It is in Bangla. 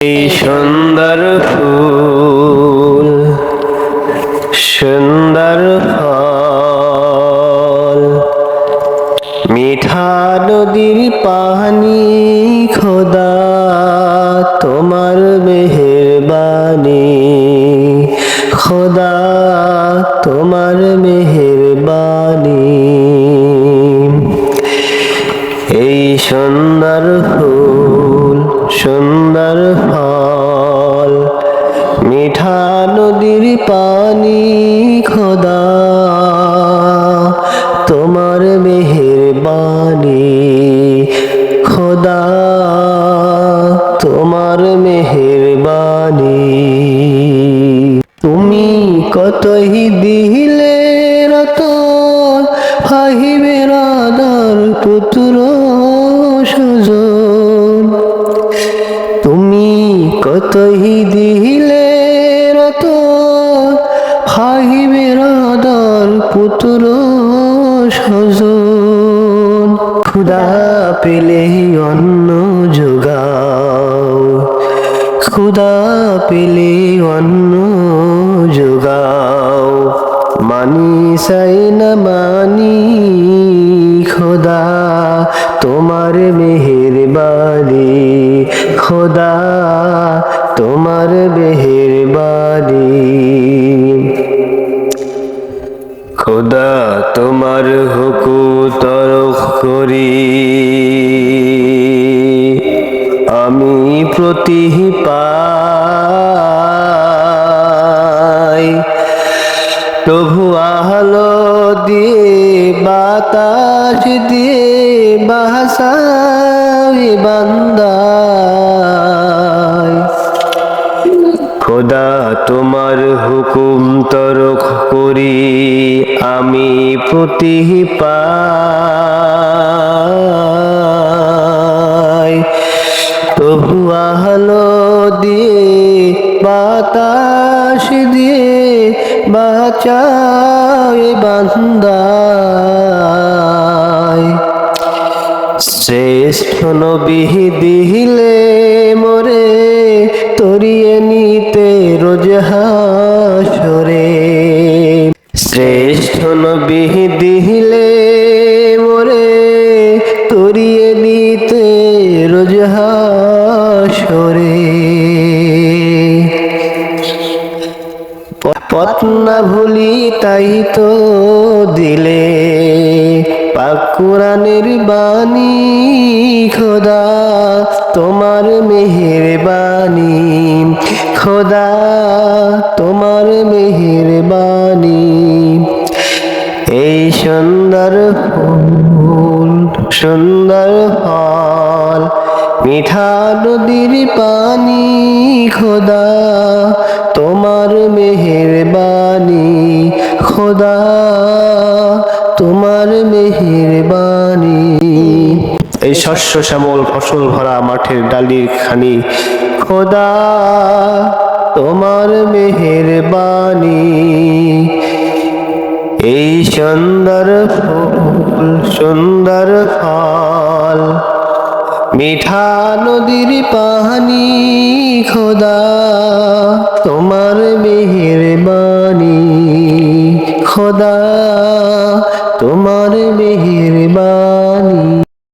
এই সুন্দর ফুল সুন্দর ফল মিঠা নদীর পানি খোদা তোমার মেহেরবানি খোদা তোমার মেহেরবানি এই সুন্দর ফুল সুন্দর ফল মিঠা নদীর পানি খোদা তোমার মেহেরবানি খোদা তোমার মেহেরবানি তুমি কতই দিলে রতন হাহিবে রাধার পুত্র সুজন তুমি কতই দিলে রতন হাহিবে রাধার পুত্র সুজন খুদা পেলে অন্ন যোগাও খুদা পেলে অন্ন যোগাও মানি চাই না মানি খোদা তোমার মেহেরবানি খোদা তোমার মেহেরবানি খোদা তোমার হুকুম তরক করি আমি প্রতি পাই তবু আলো দিয়ে বাতাস দিয়ে বাসাই বান্দায় খোদা তোমার হুকুম তরক করি আমি প্রতি পাই তবু আলো দিয়ে বাতাস দিয়ে বাঁচায় বান্দায় শ্রেষ্ঠ নবী দিলে মোরে তরিয়ে নিতে রোজ হাসরে শ্রেষ্ঠ নবী দিলে মোরে তরিয়ে নিতে রোজ হাসরে পথ না ভুলি তাই তো দিলে পাক কুরআনের বাণী খোদা তোমার মেহেরবানি খোদা তোমার মেহেরবানি এই সুন্দর ফুল সুন্দর ফল মিঠা নদীর পানি খোদা তোমার মেহেরবানি খোদা তোমার মেহেরবানি এই শস্য শ্যামল ফসল ভরা মাঠের ডালির খানি খোদা তোমার মেহেরবানি এই সুন্দর ফুল সুন্দর ফল মিঠা নদীর পানি খোদা তোমার মেহেরবানি খোদা তোমার মেহেরবানি।